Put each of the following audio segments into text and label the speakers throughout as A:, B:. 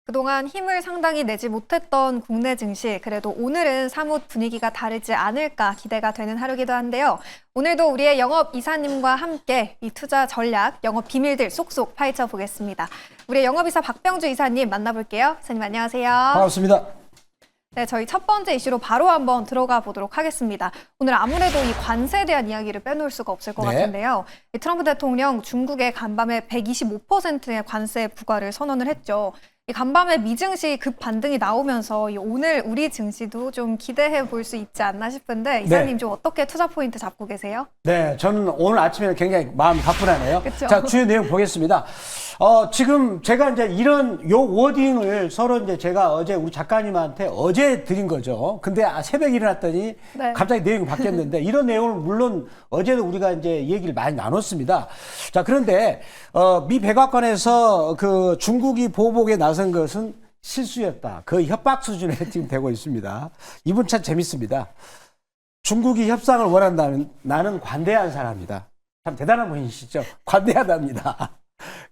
A: 그동안 힘을 상당히 내지 못했던 국내 증시, 그래도 오늘은 사뭇 분위기가 다르지 않을까 기대가 되는 하루기도 한데요. 오늘도 우리의 영업 이사님과 함께 이 투자 전략, 영업 비밀들 쏙쏙 파헤쳐 보겠습니다. 우리의 영업이사 박병주 이사님 만나볼게요. 이사님 안녕하세요.
B: 반갑습니다.
A: 네, 저희 첫 번째 이슈로 바로 한번 들어가 보도록 하겠습니다. 오늘 아무래도 이 관세에 대한 이야기를 빼놓을 수가 없을 것 같은데요. 이 트럼프 대통령 중국에 간밤에 125%의 관세 부과를 선언을 했죠. 이 간밤에 미증시 급 반등이 나오면서 이 오늘 우리 증시도 좀 기대해 볼 수 있지 않나 싶은데 이사님 좀 어떻게 투자 포인트 잡고 계세요?
B: 네, 저는 오늘 아침에는 굉장히 마음이 가뿐하네요.
A: 그쵸?
B: 자, 주요 내용 보겠습니다. 지금 제가 이제 이런 요 워딩을 서로 이제 제가 어제 우리 작가님한테 어제 드린 거죠. 근데 새벽에 일어났더니
A: 네.
B: 갑자기 내용이 바뀌었는데 이런 내용을 물론 어제도 우리가 이제 얘기를 많이 나눴습니다. 자, 그런데 미 백악관에서 그 중국이 보복에 나선 것은 실수였다. 거의 협박 수준에 지금 되고 있습니다. 이분 참 재밌습니다. 중국이 협상을 원한다면 나는 관대한 사람이다. 참 대단한 분이시죠. 관대하답니다.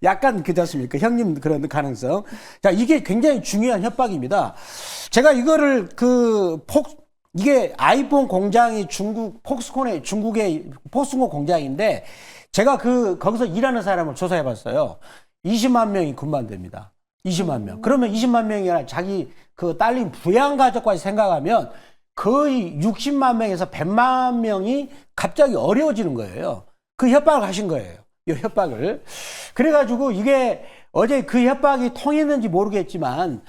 B: 약간 그렇지 않습니까? 형님 그런 가능성. 자, 이게 굉장히 중요한 협박입니다. 제가 이거를 이게 아이폰 공장이 중국의 포스코 공장인데 제가 거기서 일하는 사람을 조사해 봤어요. 20만 명이 근무한답니다. 20만 명. 그러면 20만 명이나 자기 그 딸린 부양 가족까지 생각하면 거의 60만 명에서 100만 명이 갑자기 어려워지는 거예요. 그 협박을 하신 거예요. 이 협박을. 그래가지고 이게 어제 그 협박이 통했는지 모르겠지만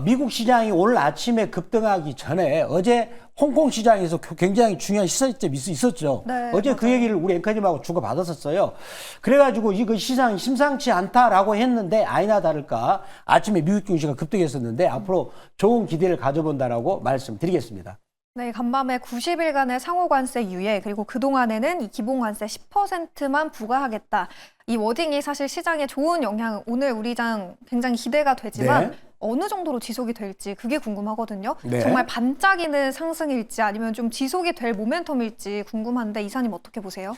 B: 미국 시장이 오늘 아침에 급등하기 전에 어제 홍콩 시장에서 굉장히 중요한 시사점이 있었죠.
A: 네,
B: 어제
A: 맞아요.
B: 그 얘기를 우리 앵커님하고 주고받았었어요. 그래가지고 이거 시장이 심상치 않다라고 했는데 아니나 다를까 아침에 미국 증시가 급등했었는데 앞으로 좋은 기대를 가져본다라고 말씀드리겠습니다.
A: 네, 간밤에 90일간의 상호관세 유예, 그리고 그동안에는 이 기본관세 10%만 부과하겠다. 이 워딩이 사실 시장에 좋은 영향, 오늘 우리 장 굉장히 기대가 되지만
B: 네.
A: 어느 정도로 지속이 될지 그게 궁금하거든요.
B: 네.
A: 정말 반짝이는 상승일지 아니면 좀 지속이 될 모멘텀일지 궁금한데 이사님 어떻게 보세요?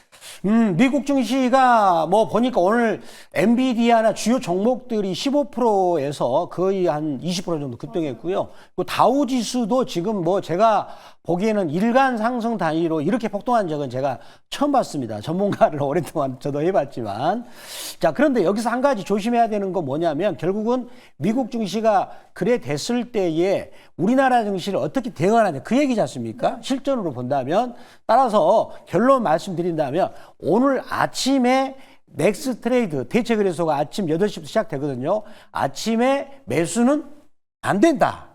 B: 미국 증시가 뭐 보니까 오늘 엔비디아나 주요 종목들이 15%에서 거의 한 20% 정도 급등했고요. 그 다우 지수도 지금 뭐 제가 보기에는 일간 상승 단위로 이렇게 폭등한 적은 제가 처음 봤습니다. 전문가를 오랫동안 저도 해봤지만. 자, 그런데 여기서 한 가지 조심해야 되는 건 뭐냐면 결국은 미국 증시가 그래 됐을 때에 우리나라 증시를 어떻게 대응하느냐 그 얘기지 않습니까? 실전으로 본다면 따라서 결론 말씀드린다면 오늘 아침에 넥스 트레이드 대체거래소가 아침 8시부터 시작되거든요. 아침에 매수는 안 된다.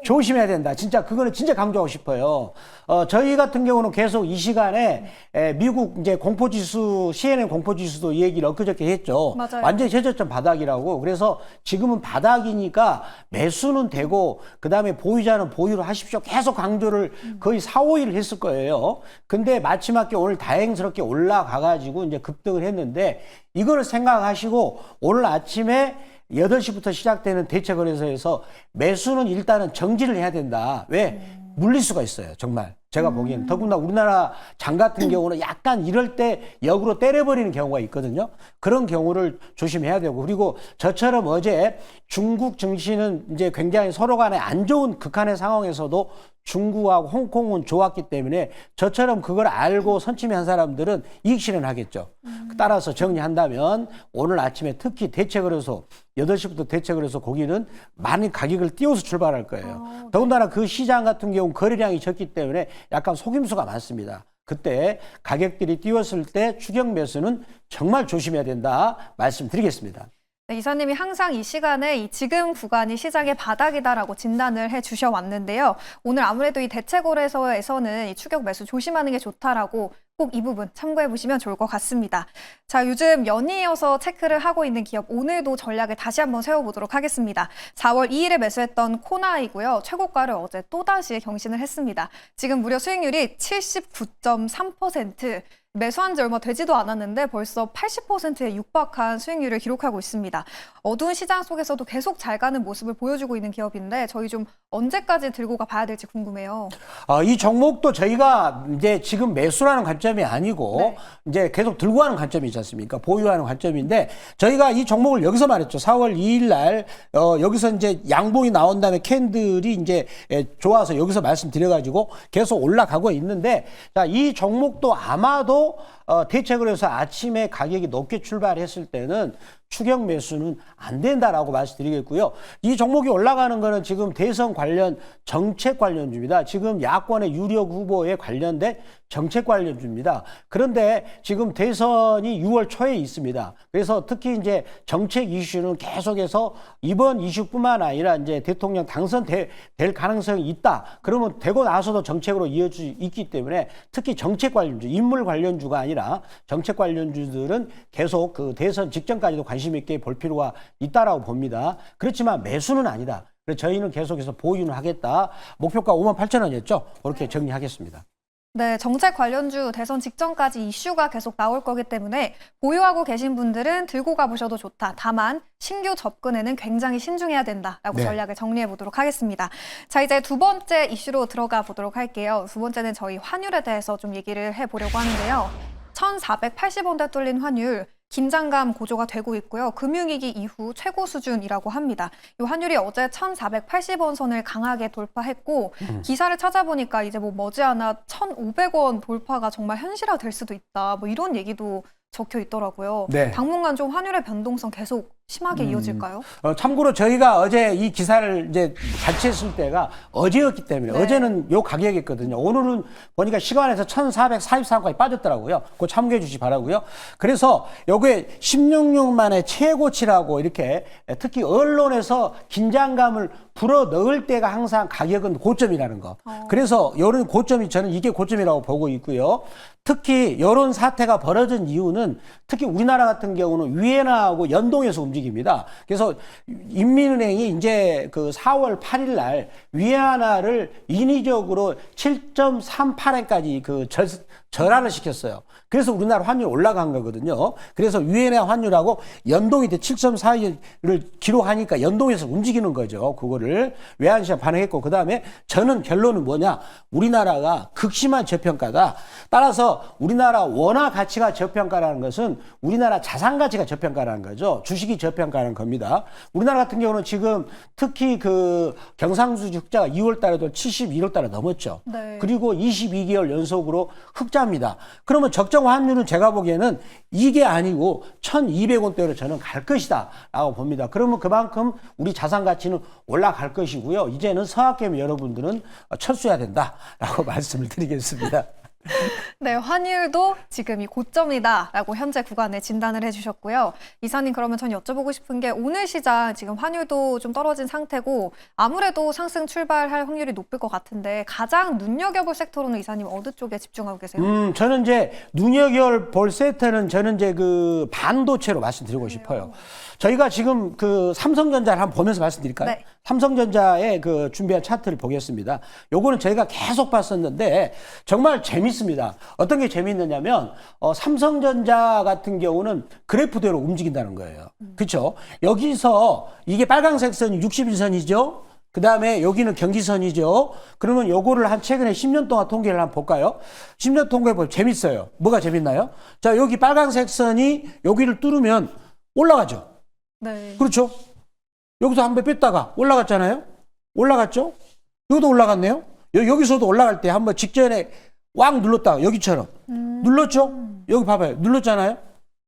B: 조심해야 된다. 진짜 그거는 진짜 강조하고 싶어요. 저희 같은 경우는 계속 이 시간에 미국 이제 공포지수, CNN 공포지수도 얘기를 엊그저께 했죠.
A: 맞아요.
B: 완전히 최저점 바닥이라고. 그래서 지금은 바닥이니까 매수는 되고 그다음에 보유자는 보유를 하십시오. 계속 강조를 거의 4, 5일을 했을 거예요. 근데 마지막에 오늘 다행스럽게 올라가가지고 이제 급등을 했는데 이거를 생각하시고 오늘 아침에 8시부터 시작되는 대체거래소에서 매수는 일단은 정지를 해야 된다. 왜? 물릴 수가 있어요. 정말. 제가 보기에는. 더구나 우리나라 장 같은 경우는 약간 이럴 때 역으로 때려버리는 경우가 있거든요. 그런 경우를 조심해야 되고. 그리고 저처럼 어제 중국 증시는 이제 굉장히 서로 간에 안 좋은 극한의 상황에서도 중국하고 홍콩은 좋았기 때문에 저처럼 그걸 알고 선침한 사람들은 이익 실현하겠죠. 따라서 정리한다면 오늘 아침에 특히 대체거래소 8시부터 대체거래소 거기는 많이 가격을 띄워서 출발할 거예요. 더군다나 그 시장 같은 경우 거래량이 적기 때문에 약간 속임수가 많습니다. 그때 가격들이 띄웠을 때 추격 매수는 정말 조심해야 된다 말씀드리겠습니다.
A: 네, 이사님이 항상 이 시간에 이 지금 구간이 시장의 바닥이다라고 진단을 해 주셔왔는데요. 오늘 아무래도 이 대체거래소에서는 이 추격 매수 조심하는 게 좋다라고 꼭 이 부분 참고해 보시면 좋을 것 같습니다. 자, 요즘 연이어서 체크를 하고 있는 기업 오늘도 전략을 다시 한번 세워보도록 하겠습니다. 4월 2일에 매수했던 코나이고요. 최고가를 어제 또다시 경신을 했습니다. 지금 무려 수익률이 79.3%. 매수한 지 얼마 되지도 않았는데 벌써 80%에 육박한 수익률을 기록하고 있습니다. 어두운 시장 속에서도 계속 잘 가는 모습을 보여주고 있는 기업인데 저희 좀 언제까지 들고 봐야 될지 궁금해요.
B: 이 종목도 저희가 이제 지금 매수라는 관점이 아니고
A: 네.
B: 이제 계속 들고 가는 관점이 있지 않습니까? 보유하는 관점인데 저희가 이 종목을 여기서 말했죠. 4월 2일 날 여기서 이제 양봉이 나온 다음에 캔들이 이제 좋아서 여기서 말씀드려가지고 계속 올라가고 있는데 자, 이 종목도 아마도 대책을 해서 아침에 가격이 높게 출발했을 때는 추격 매수는 안 된다라고 말씀드리겠고요. 이 종목이 올라가는 거는 지금 대선 관련 정책 관련주입니다. 지금 야권의 유력 후보에 관련된 정책 관련주입니다. 그런데 지금 대선이 6월 초에 있습니다. 그래서 특히 이제 정책 이슈는 계속해서 이번 이슈뿐만 아니라 이제 대통령 당선될 가능성이 있다. 그러면 되고 나서도 정책으로 이어질 수 있기 때문에 특히 정책 관련주, 인물 관련주가 아니라 정책 관련주들은 계속 그 대선 직전까지도 관심 있게 볼 필요가 있다라고 봅니다. 그렇지만 매수는 아니다. 그래서 저희는 계속해서 보유는 하겠다. 목표가 58,000원이었죠. 그렇게 정리하겠습니다.
A: 네, 정책 관련주 대선 직전까지 이슈가 계속 나올 거기 때문에 보유하고 계신 분들은 들고 가보셔도 좋다. 다만 신규 접근에는 굉장히 신중해야 된다라고
B: 네.
A: 전략을 정리해 보도록 하겠습니다. 자, 이제 두 번째 이슈로 들어가 보도록 할게요. 두 번째는 저희 환율에 대해서 좀 얘기를 해보려고 하는데요. 1,480원대 뚫린 환율. 긴장감 고조가 되고 있고요. 금융위기 이후 최고 수준이라고 합니다. 이 환율이 어제 1,480원 선을 강하게 돌파했고 기사를 찾아보니까 이제 뭐 머지않아 1,500원 돌파가 정말 현실화될 수도 있다. 뭐 이런 얘기도 적혀 있더라고요.
B: 네.
A: 당분간 좀 환율의 변동성 계속 심하게 이어질까요?
B: 참고로 저희가 어제 이 기사를 이제 발췌했을 때가 어제였기 때문에
A: 네.
B: 어제는 요 가격이었거든요. 오늘은 보니까 시간에서 1,443원까지 빠졌더라고요. 그거 참고해 주시기 바라고요. 그래서 요게 16년 만에 최고치라고 이렇게 특히 언론에서 긴장감을 불어 넣을 때가 항상 가격은 고점이라는 거. 그래서 요런 고점이 저는 이게 고점이라고 보고 있고요. 특히 이런 사태가 벌어진 이유는 특히 우리나라 같은 경우는 위엔화하고 연동해서 움직입니다. 그래서 인민은행이 이제 그 4월 8일 날 위엔화를 인위적으로 7.38엔까지 그 절하를 시켰어요. 그래서 우리나라 환율이 올라간 거거든요. 그래서 위엔화 환율하고 연동이 돼 7.42를 기록하니까 연동해서 움직이는 거죠. 그거를 외환시장 반응했고 그다음에 저는 결론은 뭐냐? 우리나라가 극심한 저평가다. 따라서 우리나라 원화 가치가 저평가라는 것은 우리나라 자산 가치가 저평가라는 거죠. 주식이 저평가라는 겁니다. 우리나라 같은 경우는 지금 특히 그 경상수지 흑자가 2월 달에도 71억 달러 넘었죠.
A: 네.
B: 그리고 22개월 연속으로 흑자입니다. 그러면 적정 환율은 제가 보기에는 이게 아니고 1,200원대로 저는 갈 것이다 라고 봅니다. 그러면 그만큼 우리 자산 가치는 올라갈 것이고요. 이제는 서학개미 여러분들은 철수해야 된다라고 말씀을 드리겠습니다.
A: 네, 환율도 지금이 고점이다라고 현재 구간에 진단을 해주셨고요. 이사님, 그러면 전 여쭤보고 싶은 게 오늘 시장 지금 환율도 좀 떨어진 상태고 아무래도 상승 출발할 확률이 높을 것 같은데 가장 눈여겨볼 섹터로는 이사님 어느 쪽에 집중하고 계세요?
B: 저는 이제 눈여겨볼 세트는 저는 이제 그 반도체로 말씀드리고 싶어요. 저희가 지금 그 삼성전자를 한번 보면서 말씀드릴까요?
A: 네.
B: 삼성전자의 그 준비한 차트를 보겠습니다. 요거는 저희가 계속 봤었는데 정말 재밌습니다. 어떤 게 재밌느냐면 삼성전자 같은 경우는 그래프대로 움직인다는 거예요. 그렇죠? 여기서 이게 빨간색 선이 61선이죠. 그 다음에 여기는 경기선이죠. 그러면 요거를 한 최근에 10년 동안 통계를 한번 볼까요? 10년 통계 보면 재밌어요. 뭐가 재밌나요? 자, 여기 빨간색 선이 여기를 뚫으면 올라가죠.
A: 네.
B: 그렇죠? 여기서 한 번 뺐다가 올라갔잖아요? 올라갔죠? 여기도 올라갔네요? 여기서도 올라갈 때 한번 직전에 왕 눌렀다가 여기처럼 눌렀죠? 여기 봐봐요. 눌렀잖아요?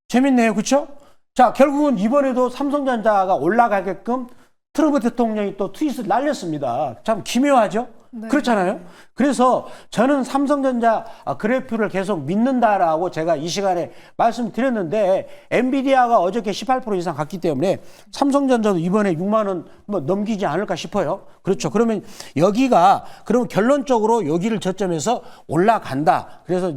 B: 재밌네요. 그렇죠? 자, 결국은 이번에도 삼성전자가 올라가게끔 트럼프 대통령이 또 트윗을 날렸습니다. 참 기묘하죠?
A: 네.
B: 그렇잖아요? 그래서 저는 삼성전자 그래프를 계속 믿는다라고 제가 이 시간에 말씀드렸는데 엔비디아가 어저께 18% 이상 갔기 때문에 삼성전자도 이번에 6만 원 뭐 넘기지 않을까 싶어요. 그렇죠. 그러면 여기가 그러면 결론적으로 여기를 저점에서 올라간다. 그래서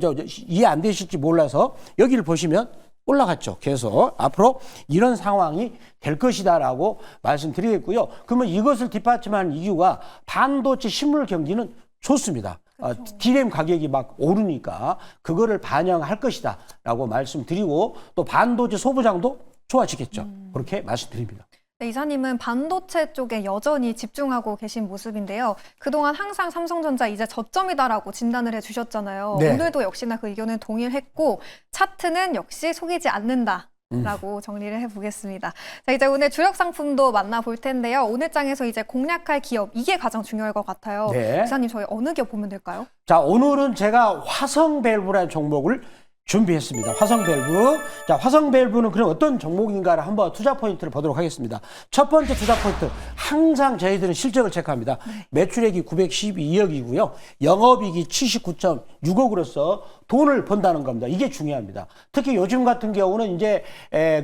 B: 이해 안 되실지 몰라서 여기를 보시면 올라갔죠. 계속 앞으로 이런 상황이 될 것이다라고 말씀드리겠고요. 그러면 이것을 뒷받침하는 이유가 반도체 실물 경기는 좋습니다. 디램 가격이 막 오르니까 그거를 반영할 것이다라고 말씀드리고 또 반도체 소부장도 좋아지겠죠. 그렇게 말씀드립니다.
A: 네, 이사님은 반도체 쪽에 여전히 집중하고 계신 모습인데요. 그동안 항상 삼성전자 이제 저점이다라고 진단을 해주셨잖아요.
B: 네.
A: 오늘도 역시나 그 의견은 동일했고 차트는 역시 속이지 않는다. 라고 정리를 해보겠습니다. 자, 이제 오늘 주력 상품도 만나볼 텐데요. 오늘 장에서 이제 공략할 기업, 이게 가장 중요할 것 같아요.
B: 네.
A: 이사님, 저희 어느 기업 보면 될까요?
B: 자, 오늘은 제가 화성밸브라는 종목을 준비했습니다. 화성밸브. 자, 화성밸브는 그럼 어떤 종목인가를 한번 투자 포인트를 보도록 하겠습니다. 첫 번째 투자 포인트. 항상 저희들은 실적을 체크합니다. 매출액이 912억이고요. 영업이익이 79.6억으로서 돈을 번다는 겁니다. 이게 중요합니다. 특히 요즘 같은 경우는 이제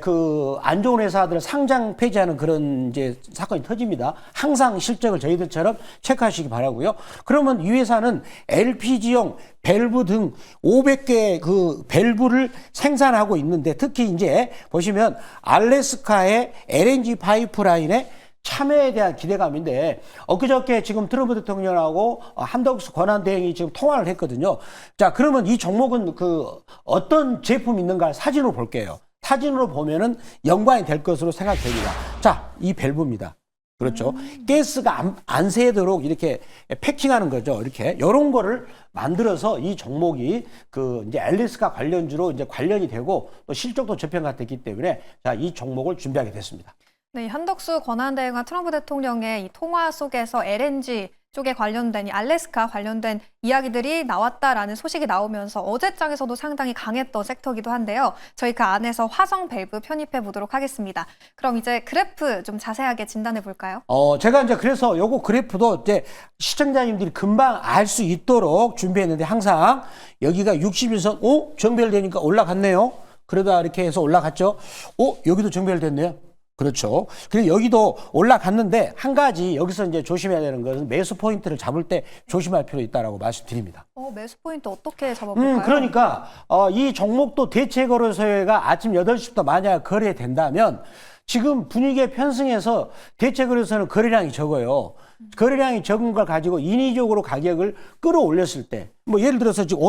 B: 그 안 좋은 회사들을 상장 폐지하는 그런 이제 사건이 터집니다. 항상 실적을 저희들처럼 체크하시기 바라고요. 그러면 이 회사는 LPG용 밸브 등 500개 그 밸브를 생산하고 있는데 특히 이제 보시면 알래스카의 LNG 파이프라인에 참여에 대한 기대감인데 엊그저께 지금 트럼프 대통령하고 한덕수 권한대행이 지금 통화를 했거든요. 자, 그러면 이 종목은 그 어떤 제품이 있는가 사진으로 볼게요. 사진으로 보면은 연관이 될 것으로 생각됩니다. 자, 이 밸브입니다. 그렇죠. 가스가 안 새도록 이렇게 패킹하는 거죠. 이렇게 이런 거를 만들어서 이 종목이 그 이제 알래스카 관련주로 이제 관련이 되고 또 실적도 저평가 됐기 때문에 자, 이 종목을 준비하게 됐습니다.
A: 네, 한덕수 권한대행과 트럼프 대통령의 이 통화 속에서 LNG 쪽에 관련된 이 알래스카 관련된 이야기들이 나왔다라는 소식이 나오면서 어제장에서도 상당히 강했던 섹터이기도 한데요. 저희 그 안에서 화성 밸브 편입해 보도록 하겠습니다. 그럼 이제 그래프 좀 자세하게 진단해 볼까요?
B: 제가 이제 그래서 요거 그래프도 이제 시청자님들이 금방 알 수 있도록 준비했는데 항상 여기가 61선, 정별되니까 올라갔네요. 그러다 이렇게 해서 올라갔죠. 여기도 정별됐네요. 그렇죠. 그리고 여기도 올라갔는데 한 가지 여기서 이제 조심해야 되는 것은 매수 포인트를 잡을 때 조심할 필요 있다라고 말씀드립니다.
A: 매수 포인트 어떻게 잡아볼까요?
B: 그러니까 이 종목도 대체거래소가 아침 8시부터 만약 거래된다면 지금 분위기에 편승해서 대체거래소는 거래량이 적어요. 거래량이 적은 걸 가지고 인위적으로 가격을 끌어올렸을 때, 뭐 예를 들어서 지금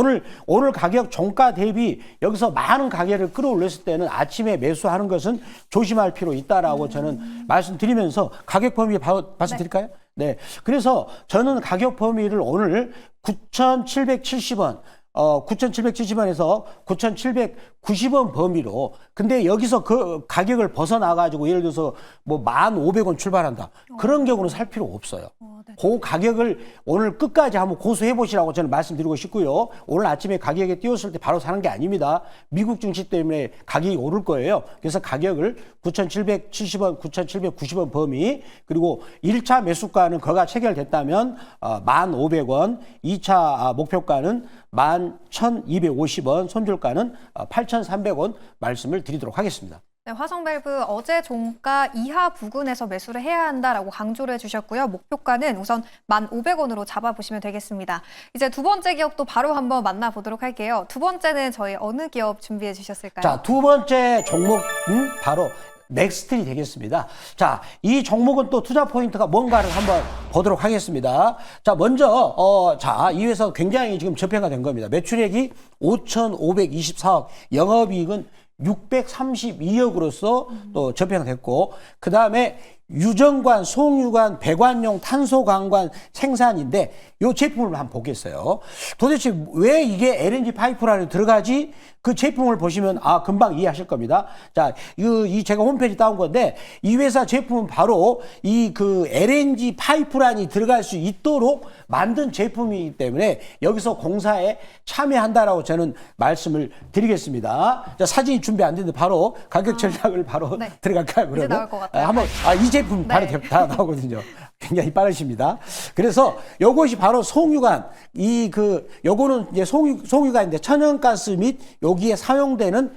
B: 오늘 가격 종가 대비 여기서 많은 가격을 끌어올렸을 때는 아침에 매수하는 것은 조심할 필요 있다라고 저는 말씀드리면서 가격 범위 말씀드릴까요? 네. 그래서 저는 가격 범위를 오늘 9,770원, 9,770원에서 9,790원 범위로. 근데 여기서 그 가격을 벗어나가지고 예를 들어서 뭐 1,500원 출발한다. 그런 경우는 살 필요 없어요.
A: 네.
B: 그 가격을 오늘 끝까지 한번 고수해 보시라고 저는 말씀드리고 싶고요. 오늘 아침에 가격에 띄웠을 때 바로 사는 게 아닙니다. 미국 증시 때문에 가격이 오를 거예요. 그래서 가격을 9,770원, 9,790원 범위, 그리고 1차 매수가는 거가 체결됐다면 1,500원, 2차 목표가는 11,250원, 손절가는 8,300원 말씀을 드리도록 하겠습니다.
A: 네, 화성밸브 어제 종가 이하 부근에서 매수를 해야 한다라고 강조를 해주셨고요. 목표가는 우선 1,500원으로 잡아보시면 되겠습니다. 이제 두 번째 기업도 바로 한번 만나보도록 할게요. 두 번째는 저희 어느 기업 준비해 주셨을까요?
B: 자, 두 번째 종목은 바로 넥스트리 되겠습니다. 자, 이 종목은 또 투자 포인트가 뭔가를 한번 보도록 하겠습니다. 자, 먼저 이 회사 굉장히 지금 저평가 된 겁니다. 매출액이 5,524억, 영업이익은 632억으로서 또 저평가 됐고, 그 다음에 유정관, 송유관, 배관용 탄소광관 생산인데 이 제품을 한번 보겠어요. 도대체 왜 이게 LNG 파이프라인에 들어가지? 그 제품을 보시면 금방 이해하실 겁니다. 자, 이 제가 홈페이지 따온 건데 이 회사 제품은 바로 이 그 LNG 파이프라인이 들어갈 수 있도록 만든 제품이기 때문에 여기서 공사에 참여한다라고 저는 말씀을 드리겠습니다. 자, 사진이 준비 안 됐는데 바로 가격 전략을 바로
A: 네.
B: 들어갈까요? 그러면
A: 이제 나올 것 같아요.
B: 한번 이 제품 바로
A: 네.
B: 다 나오거든요. 굉장히 빠르십니다. 그래서 요것이 바로 송유관, 요거는 이제 송유관인데 천연가스 및 여기에 사용되는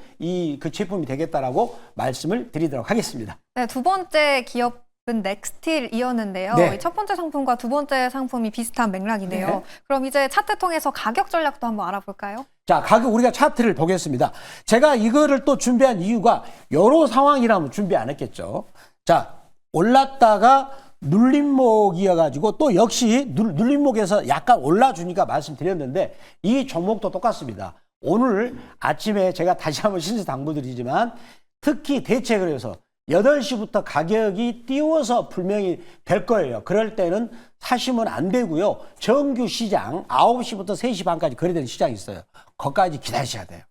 B: 그 제품이 되겠다라고 말씀을 드리도록 하겠습니다.
A: 네, 두 번째 기업은 넥스틸이었는데요.
B: 네.
A: 첫 번째 상품과 두 번째 상품이 비슷한 맥락이네요.
B: 네.
A: 그럼 이제 차트 통해서 가격 전략도 한번 알아볼까요?
B: 자, 가격 우리가 차트를 보겠습니다. 제가 이거를 또 준비한 이유가 여러 상황이라면 준비 안 했겠죠. 자, 올랐다가 눌림목이어가지고 또 역시 눌림목에서 약간 올라주니까 말씀드렸는데 이 종목도 똑같습니다. 오늘 아침에 제가 다시 한번 신세당부드리지만 특히 대책을 해서 8시부터 가격이 띄워서 분명히 될 거예요. 그럴 때는 사시면 안 되고요. 정규 시장 9시부터 3시 반까지 거래되는 시장이 있어요. 거기까지 기다리셔야 돼요.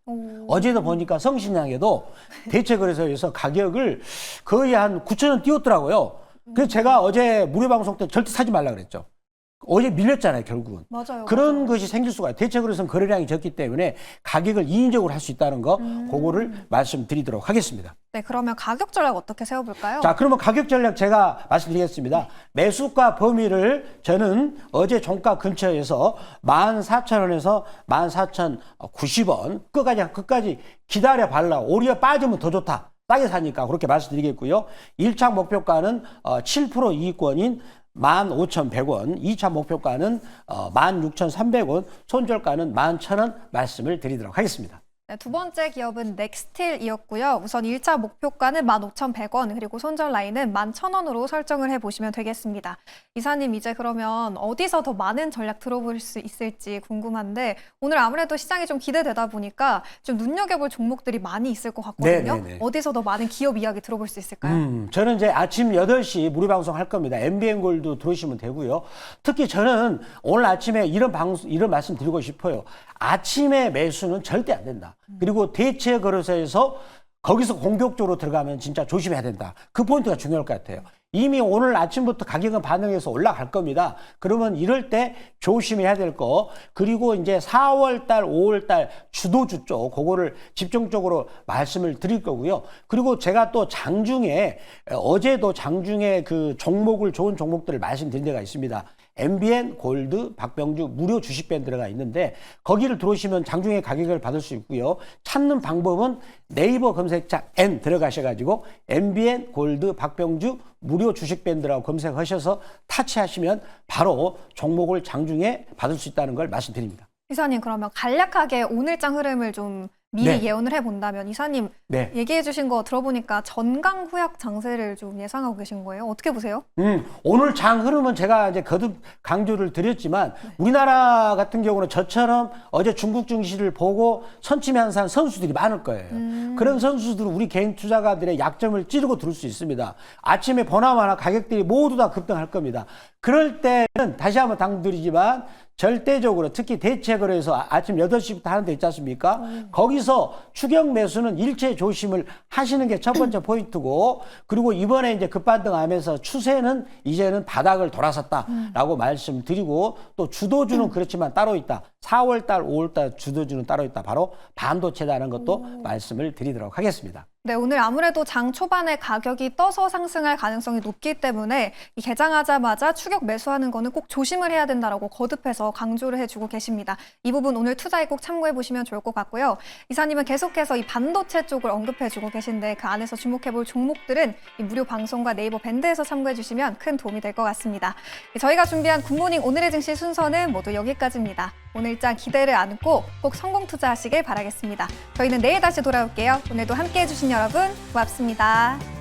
B: 어제도 보니까 성신양에도 대체거래소에서 가격을 거의 한 9,000원 띄웠더라고요. 그래서 제가 어제 무료 방송 때 절대 사지 말라 그랬죠. 어제 밀렸잖아요, 결국은.
A: 맞아요.
B: 그런
A: 맞아요.
B: 것이 생길 수가 있어요. 대체거래소는 거래량이 적기 때문에 가격을 인위적으로 할 수 있다는 거, 그거를 말씀드리도록 하겠습니다.
A: 네, 그러면 가격 전략 어떻게 세워볼까요?
B: 자, 그러면 가격 전략 제가 말씀드리겠습니다. 매수가 범위를 저는 어제 종가 근처에서 14,000원에서 14,090원 끝까지 기다려 발라. 오히려 빠지면 더 좋다. 싸게 사니까 그렇게 말씀드리겠고요. 1차 목표가는 7% 이익권인 15,100원, 2차 목표가는 16,300원, 손절가는 11,000원 말씀을 드리도록 하겠습니다.
A: 네, 두 번째 기업은 넥스틸이었고요. 우선 1차 목표가는 15,100원, 그리고 손절 라인은 11,000원으로 설정을 해보시면 되겠습니다. 이사님, 이제 그러면 어디서 더 많은 전략 들어볼 수 있을지 궁금한데 오늘 아무래도 시장이 좀 기대되다 보니까 좀 눈여겨볼 종목들이 많이 있을 것 같거든요.
B: 네네네.
A: 어디서 더 많은 기업 이야기 들어볼 수 있을까요?
B: 저는 이제 아침 8시 무료 방송 할 겁니다. MBN 골드 들어오시면 되고요. 특히 저는 오늘 아침에 이런 말씀 드리고 싶어요. 아침에 매수는 절대 안 된다. 그리고 대체 거래소에서 거기서 공격적으로 들어가면 진짜 조심해야 된다. 그 포인트가 중요할 것 같아요. 이미 오늘 아침부터 가격은 반응해서 올라갈 겁니다. 그러면 이럴 때 조심해야 될 거, 그리고 이제 4월 달, 5월 달 주도주 쪽, 그거를 집중적으로 말씀을 드릴 거고요. 그리고 제가 또 장중에, 어제도 장중에 그 종목을, 좋은 종목들을 말씀드린 데가 있습니다. MBN 골드 박병주 무료 주식 밴드가 있는데 거기를 들어오시면 장중에 가격을 받을 수 있고요. 찾는 방법은 네이버 검색창 N 들어가셔가지고 MBN 골드 박병주 무료 주식 밴드라고 검색하셔서 타치하시면 바로 종목을 장중에 받을 수 있다는 걸 말씀드립니다.
A: 이사님, 그러면 간략하게 오늘장 흐름을 좀 미리
B: 네.
A: 예언을 해본다면 이사님
B: 네.
A: 얘기해 주신 거 들어보니까 전강후약 장세를 좀 예상하고 계신 거예요? 어떻게 보세요?
B: 오늘 장 흐름은 제가 이제 거듭 강조를 드렸지만 우리나라 같은 경우는 저처럼 어제 중국 증시를 보고 선취매한산 선수들이 많을 거예요. 그런 선수들은 우리 개인 투자가들의 약점을 찌르고 들을 수 있습니다. 아침에 보나마나 가격들이 모두 다 급등할 겁니다. 그럴 때는 다시 한번 당부드리지만 절대적으로 특히 대체거래에서 아침 8시부터 하는 데 있지 않습니까? 거기서 추격 매수는 일체 조심을 하시는 게 첫 번째 포인트고, 그리고 이번에 이제 급반등하면서 추세는 이제는 바닥을 돌아섰다라고 말씀드리고, 또 주도주는 그렇지만 따로 있다. 4월 달, 5월 달 주도주는 따로 있다. 바로 반도체라는 것도 말씀을 드리도록 하겠습니다.
A: 네, 오늘 아무래도 장 초반에 가격이 떠서 상승할 가능성이 높기 때문에 이 개장하자마자 추격 매수하는 거는 꼭 조심을 해야 된다라고 거듭해서 강조를 해주고 계십니다. 이 부분 오늘 투자에 꼭 참고해 보시면 좋을 것 같고요. 이사님은 계속해서 이 반도체 쪽을 언급해주고 계신데 그 안에서 주목해볼 종목들은 이 무료 방송과 네이버 밴드에서 참고해 주시면 큰 도움이 될 것 같습니다. 저희가 준비한 굿모닝 오늘의 증시 순서는 모두 여기까지입니다. 오늘장 기대를 안고 꼭 성공 투자하시길 바라겠습니다. 저희는 내일 다시 돌아올게요. 오늘도 함께해 주신 여러분 고맙습니다.